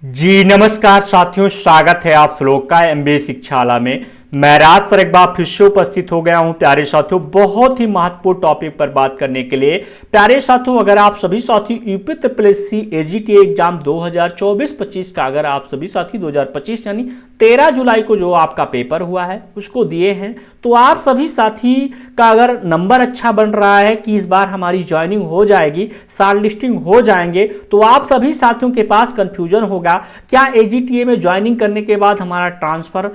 जी नमस्कार साथियों, स्वागत है आप लोग का एमबीए शिक्षाला में। मैं राज सर एक बार फिर से उपस्थित हो गया हूं प्यारे साथियों, बहुत ही महत्वपूर्ण टॉपिक पर बात करने के लिए। प्यारे साथियों, अगर आप सभी साथी यूपी ट्रिपलएससी एजीटी एग्जाम 2024-25 का अगर आप सभी साथी 2025 यानी 13 जुलाई को जो आपका पेपर हुआ है उसको दिए हैं, तो आप सभी साथी का अगर नंबर अच्छा बन रहा है कि इस बार हमारी ज्वाइनिंग हो जाएगी, शॉर्ट लिस्टिंग हो जाएंगे, तो आप सभी साथियों के पास कंफ्यूजन होगा क्या एजीटीए में ज्वाइनिंग करने के बाद हमारा ट्रांसफर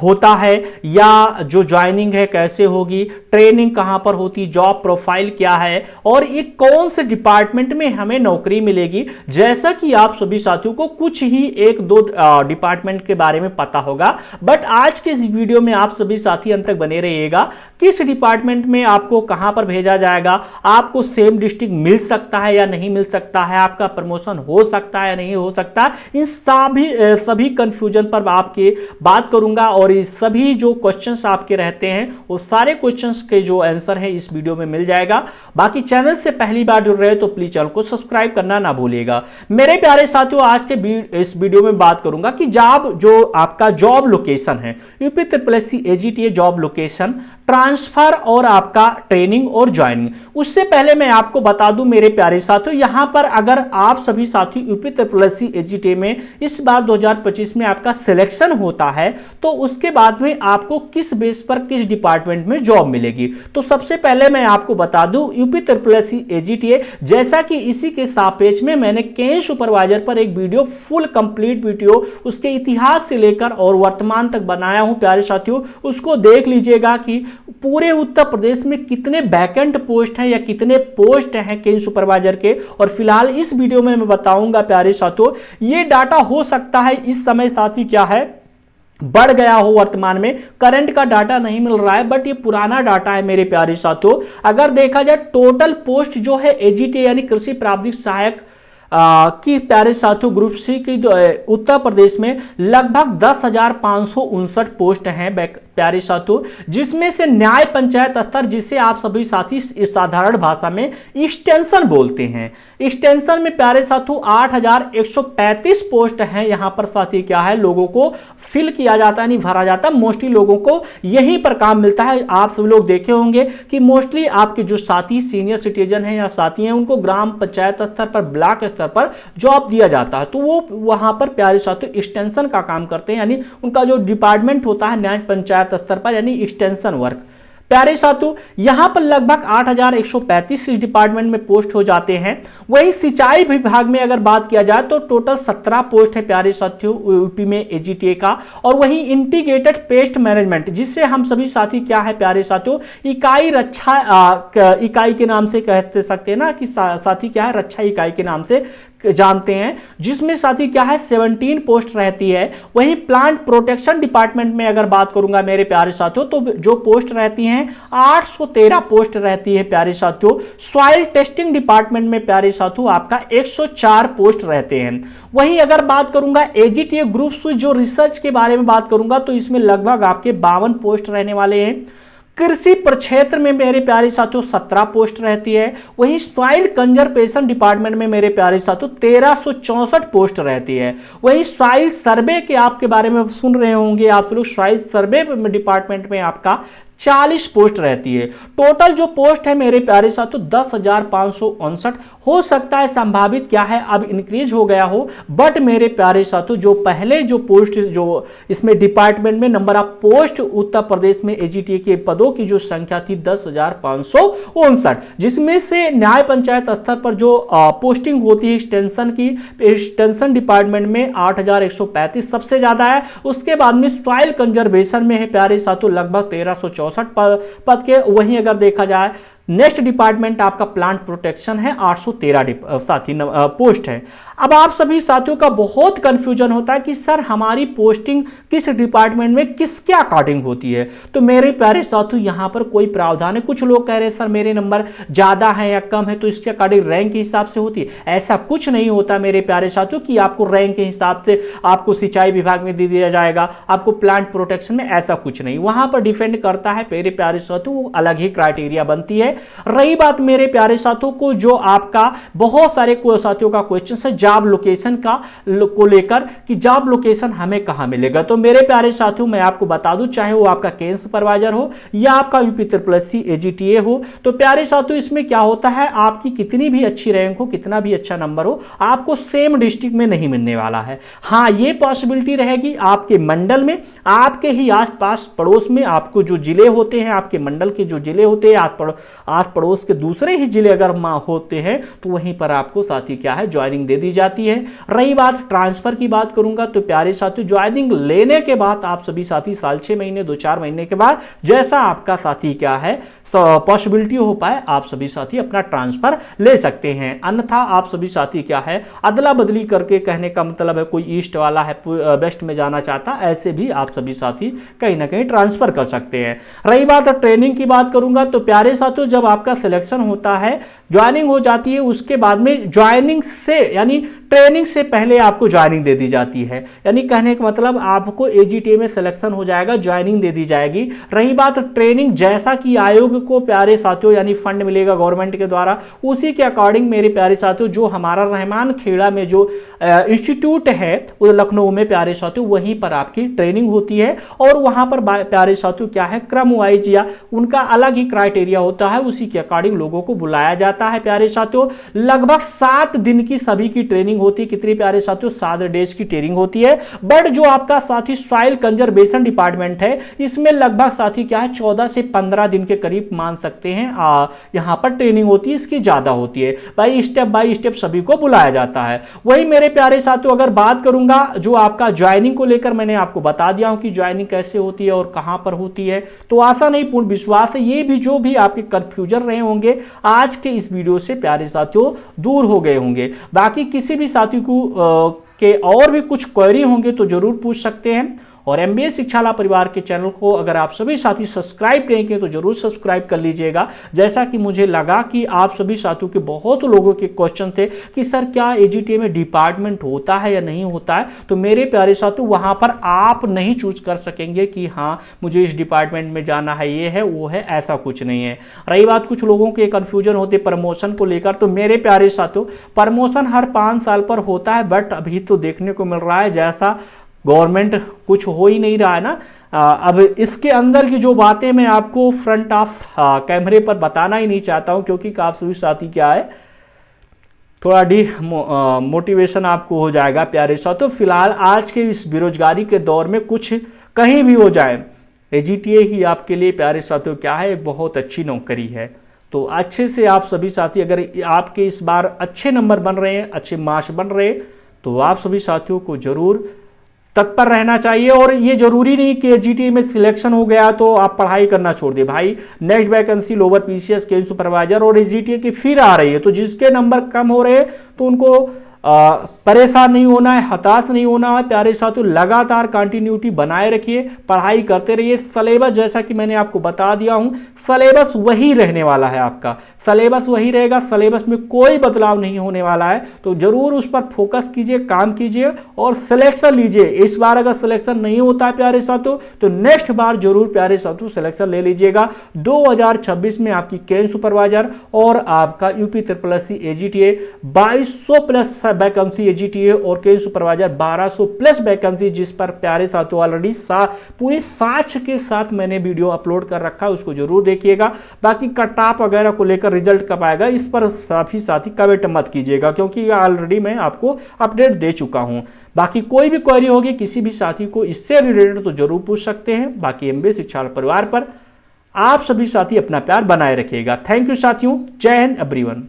होता है या जो ज्वाइनिंग है कैसे होगी, ट्रेनिंग कहां पर होती, जॉब प्रोफाइल क्या है और ये कौन से डिपार्टमेंट में हमें नौकरी मिलेगी। जैसा कि आप सभी साथियों को कुछ ही एक दो डिपार्टमेंट के बारे में पता होगा, बट आज के इस वीडियो में आप सभी साथी अंत तक बने रहिएगा। किस डिपार्टमेंट में आपको कहां पर भेजा जाएगा, आपको सेम डिस्ट्रिक्ट मिल सकता है या नहीं मिल सकता है, आपका प्रमोशन हो सकता है या नहीं हो सकता, इन सभी कंफ्यूजन पर आपके बात करूंगा और ये सभी जो क्वेश्चंस आपके रहते हैं वो सारे क्वेश्चंस के जो आंसर है इस वीडियो में मिल जाएगा। बाकी चैनल से पहली बार जुड़ रहे हैं तो प्लीज चैनल को सब्सक्राइब करना ना भूलिएगा। मेरे प्यारे साथियों, आज के इस वीडियो में बात करूंगा कि जो आपका जॉब लोकेशन है, UP triple S C AGTA job location, transfer और आपका ट्रेनिंग और ज्वाइनिंग। उससे पहले मैं आपको बता दूं मेरे प्यारे साथियों, यहां पर अगर आप सभी साथी यूपी ट्रिपलएससी एजीटीए में इस बार 2025 में आपका सिलेक्शन होता है तो उसके बाद में आपको किस बेस पर किस डिपार्टमेंट में जॉब मिलेगी। तो सबसे पहले मैं आपको बता दूं यूपी ट्रिपलएससी एजीटीए, जैसा कि इसी के सापेक्ष में मैंने कैंप सुपरवाइजर पर एक वीडियो फुल कंप्लीट वीडियो उसके इतिहास से लेकर और वर्तमान तक बनाया हूं प्यारे साथियों, उसको देख लीजिएगा कि पूरे उत्तर प्रदेश में कितने वैकेंट पोस्ट हैं या कितने पोस्ट हैं कैंप सुपरवाइजर के। और फिलहाल इस वीडियो में मैं बताऊंगा प्यारे साथियों, ये डाटा हो सकता है इस समय साथी क्या है बढ़ गया हो, वर्तमान में करंट का डाटा नहीं मिल रहा है, बट ये पुराना डाटा है मेरे प्यारे साथियों। अगर देखा जाए टोटल पोस्ट जो है एजीटी यानी कृषि प्रावधिक सहायक की प्यारे साथियों ग्रुप सी की उत्तर प्रदेश में लगभग 10,559 पोस्ट हैं प्यारे साथियों, जिसमें से न्याय पंचायत स्तर, जिसे आप सभी साथी साधारण भाषा में एक्सटेंशन बोलते हैं, एक्सटेंशन में प्यारे साथियों 8,135 पोस्ट हैं। यहां पर साथी क्या है, लोगों को फिल किया जाता है, नहीं भरा जाता, मोस्टली लोगों को यहीं पर काम मिलता है। आप सभी लोग देखे होंगे कि मोस्टली आपके जो साथी सीनियर सिटीजन हैं या साथी हैं उनको ग्राम पंचायत स्तर पर, ब्लॉक स्तर पर जॉब दिया जाता है, तो वो वहां पर प्यारे साथियों एक्सटेंशन का काम करते हैं, यानी उनका जो डिपार्टमेंट होता है न्याय पंचायत स्तर पर यानी एक्सटेंशन वर्क। प्यारे साथियों, यहां पर लगभग 8,135 इस डिपार्टमेंट में पोस्ट हो जाते हैं। वहीं सिंचाई विभाग में अगर बात किया जाए तो टोटल 17 पोस्ट है प्यारे साथियों यूपी में एजीटीए का। और वहीं इंटीग्रेटेड पेस्ट मैनेजमेंट, जिससे हम सभी साथी क्या है प्यारे साथियों, इकाई रक्षा इकाई के नाम से कह सकते हैं ना कि साथी क्या है, रक्षा इकाई के नाम से जानते हैं, जिसमें साथी क्या है 17 पोस्ट रहती है। वहीं प्लांट प्रोटेक्शन डिपार्टमेंट में अगर बात करूंगा मेरे प्यारे साथियों, तो जो पोस्ट रहती हैं 813 पोस्ट रहती है प्यारे साथियों। सॉइल टेस्टिंग डिपार्टमेंट में प्यारे साथियों आपका 104 पोस्ट रहते हैं। वहीं अगर बात करूंगा एजीटीए ग्रुप जो रिसर्च के बारे में बात करूंगा तो इसमें लगभग आपके 52 पोस्ट रहने वाले हैं। कृषि प्रक्षेत्र में मेरे प्यारे साथियों 17 पोस्ट रहती है। वहीं सॉइल कंजर्वेशन डिपार्टमेंट में मेरे प्यारे साथियों 1364 पोस्ट रहती है। वहीं सॉइल सर्वे के आपके बारे में सुन रहे होंगे आप लोग, सॉइल सर्वे डिपार्टमेंट में आपका 40 पोस्ट रहती है। टोटल जो पोस्ट है मेरे प्यारे साथियों 10,559 हो सकता है, संभावित क्या है अब इंक्रीज हो गया हो, बट मेरे प्यारे साथियों जो पहले जो पोस्ट जो इसमें डिपार्टमेंट में number of post Uttar Pradesh में एजीटीए के पदों की जो संख्या थी 10,559, जिसमें से न्याय पंचायत स्तर पर जो पोस्टिंग होती है एक्सटेंशन की, एक्सटेंशन डिपार्टमेंट में 8,135 सबसे ज्यादा है। उसके बाद में सॉइल कंजर्वेशन में है प्यारे साथियों लगभग 1364 पद के। वहीं अगर देखा जाए नेक्स्ट डिपार्टमेंट आपका प्लांट प्रोटेक्शन है, 813 साथी पोस्ट है। अब आप सभी साथियों का बहुत कंफ्यूजन होता है कि सर हमारी पोस्टिंग किस डिपार्टमेंट में किसके अकॉर्डिंग होती है। तो मेरे प्यारे साथियों यहां पर कोई प्रावधान है, कुछ लोग कह रहे हैं सर मेरे नंबर ज्यादा है या कम है तो इसके अकॉर्डिंग रैंक के हिसाब से होती है। ऐसा कुछ नहीं होता मेरे प्यारे साथियों कि आपको रैंक के हिसाब से आपको सिंचाई विभाग में दे दिया जाएगा, आपको प्लांट प्रोटेक्शन में, ऐसा कुछ नहीं। वहां पर डिपेंड करता है मेरे प्यारे साथियों, अलग ही क्राइटेरिया बनती है है। रही बात मेरे प्यारे साथियों को जो आपका बहुत सारे साथियों का क्वेश्चन है जॉब लोकेशन का को लेकर कि जॉब लोकेशन हमें कहां मिलेगा, तो मेरे प्यारे साथियों मैं आपको बता दूं, चाहे वो आपका केन सुपरवाइजर हो या आपका यूपी एजीटीए हो, तो प्यारे साथियों इसमें क्या होता है, आपकी कितनी भी अच्छी रैंक हो, कितना भी अच्छा नंबर हो, आपको सेम डिस्ट्रिक्ट में नहीं मिलने वाला है। हां ये पॉसिबिलिटी रहेगी आपके मंडल में, आपके ही आसपास पड़ोस में आपको जो जिले होते हैं, आपके मंडल के जो जिले होते हैं, आस पड़ोस के दूसरे ही जिले अगर होते हैं तो वहीं पर आपको साथी क्या है ज्वाइनिंग दे दी जाती है। रही बात ट्रांसफर की बात करूंगा तो प्यारे साथी ज्वाइनिंग लेने के बाद आप सभी साथी साल 6 महीने 2-4 महीने के बाद जैसा आपका साथी क्या है पॉसिबिलिटी हो पाए आप सभी साथी अपना ट्रांसफर ले सकते हैं। अन्यथा आप सभी साथी क्या है अदला बदली करके, कहने का मतलब है कोई ईस्ट वाला है वेस्ट में जाना चाहता, ऐसे भी आप सभी साथी कहीं ना कहीं ट्रांसफर कर सकते हैं। रही बात ट्रेनिंग की बात करूंगा तो प्यारे साथियों जब आपका सिलेक्शन होता है, ज्वाइनिंग हो जाती है, उसके बाद में ज्वाइनिंग से यानी ट्रेनिंग से पहले आपको ज्वाइनिंग दे दी जाती है। यानी कहने का मतलब आपको एजीटीए में सिलेक्शन हो जाएगा, ज्वाइनिंग दे दी जाएगी। रही बात ट्रेनिंग, जैसा कि आयोग को प्यारे साथियों यानी फंड मिलेगा गवर्नमेंट के द्वारा, उसी के अकॉर्डिंग मेरे प्यारे साथियों जो हमारा रहमान खेड़ा में जो इंस्टीट्यूट है वो लखनऊ में प्यारे साथियों वहीं पर आपकी ट्रेनिंग होती है। और वहां पर प्यारे साथियों क्या है क्रम वाइज या उनका अलग ही क्राइटेरिया होता है, उसी के अकॉर्डिंग लोगों को बुलाया जाता है। प्यारे साथियों लगभग 7 दिन की सभी की ट्रेनिंग होती है। कितनी प्यारे साथियों 7 डेज की ट्रेनिंग होती है। बट जो आपका साथी सॉइल कंजर्वेशन डिपार्टमेंट है इसमें लगभग साथी क्या है 14 से 15 दिन के करीब मान सकते हैं यहां पर ट्रेनिंग होती है, इसकी ज्यादा होती है। बाई स्टेप सभी को बुलाया जाता है। वही मेरे प्यारे साथियों अगर बात करूंगा जो आपका ज्वाइनिंग को लेकर मैंने आपको बता दिया हूं कि ज्वाइनिंग कैसे होती है और कहां पर होती है, तो आशा नहीं पूर्ण विश्वास है ये भी जो भी आपके कंफ्यूजन रहे होंगे आज के इस वीडियो से प्यारे साथियों दूर हो गए होंगे। बाकी किसी भी साथी को के और भी कुछ क्वेरी होंगे तो जरूर पूछ सकते हैं। और एमबीए शिक्षाला परिवार के चैनल को अगर आप सभी साथी सब्सक्राइब नहीं किए तो जरूर सब्सक्राइब कर लीजिएगा। जैसा कि मुझे लगा कि आप सभी साथियों के बहुत लोगों के क्वेश्चन थे कि सर क्या एजीटीए में डिपार्टमेंट होता है या नहीं होता है, तो मेरे प्यारे साथियों वहां पर आप नहीं चूज कर सकेंगे कि हाँ मुझे इस डिपार्टमेंट में जाना है, ये है वो है, ऐसा कुछ नहीं है। रही बात कुछ लोगों के कन्फ्यूजन होते प्रमोशन को लेकर, तो मेरे प्यारे साथियों प्रमोशन हर 5 साल पर होता है, बट अभी तो देखने को मिल रहा है जैसा गवर्नमेंट कुछ हो ही नहीं रहा है ना। अब इसके अंदर की जो बातें मैं आपको फ्रंट ऑफ कैमरे पर बताना ही नहीं चाहता हूं, क्योंकि आप सभी साथी क्या है थोड़ा मोटिवेशन आपको हो जाएगा प्यारे साथियों। फिलहाल आज के इस बेरोजगारी के दौर में कुछ कहीं भी हो जाए, एजीटीए ही आपके लिए प्यारे साथियों क्या है एक बहुत अच्छी नौकरी है। तो अच्छे से आप सभी साथी अगर आपके इस बार अच्छे नंबर बन रहे हैं, अच्छे मार्क्स बन रहे, तो आप सभी साथियों को जरूर तत्पर रहना चाहिए। और ये जरूरी नहीं कि एजीटीए में सिलेक्शन हो गया तो आप पढ़ाई करना छोड़ दें भाई। नेक्स्ट वैकेंसी लोअर पीसीएस केन सुपरवाइजर और एजीटीए की फिर आ रही है, तो जिसके नंबर कम हो रहे हैं तो उनको परेशान नहीं होना है, हताश नहीं होना है प्यारे साथियों। लगातार कंटिन्यूटी बनाए रखिए, पढ़ाई करते रहिए। सिलेबस जैसा कि मैंने आपको बता दिया हूं, सिलेबस वही रहने वाला है, आपका सिलेबस वही रहेगा, सिलेबस में कोई बदलाव नहीं होने वाला है। तो जरूर उस पर फोकस कीजिए, काम कीजिए और सिलेक्शन लीजिए। इस बार अगर सिलेक्शन नहीं होता है प्यारे साथियों तो नेक्स्ट बार जरूर प्यारे साथियों सिलेक्शन ले लीजिएगा। 2026 में आपकी केन सुपरवाइजर और आपका UP AGTA 2200 plus vacancy AGTA और केन सुपरवाइजर 1200 प्लस वैकेंसी, जिस पर प्यारे साथियों ऑलरेडी पूरे साक्ष्य के साथ मैंने वीडियो अपलोड कर रखा है, उसको जरूर देखिएगा। बाकी कट ऑफ वगैरह को लेकर रिजल्ट कब आएगा इस पर सभी साथी कमेंट मत कीजिएगा, क्योंकि ऑलरेडी मैं आपको अपडेट दे चुका हूं। बाकी कोई भी क्वेरी होगी किसी भी साथी को इससे रिलेटेड तो जरूर पूछ सकते हैं। बाकी एमबीए शिक्षा परिवार पर आप सभी साथी अपना प्यार बनाए रखिएगा। थैंक यू साथियों, जय हिंद एवरीवन।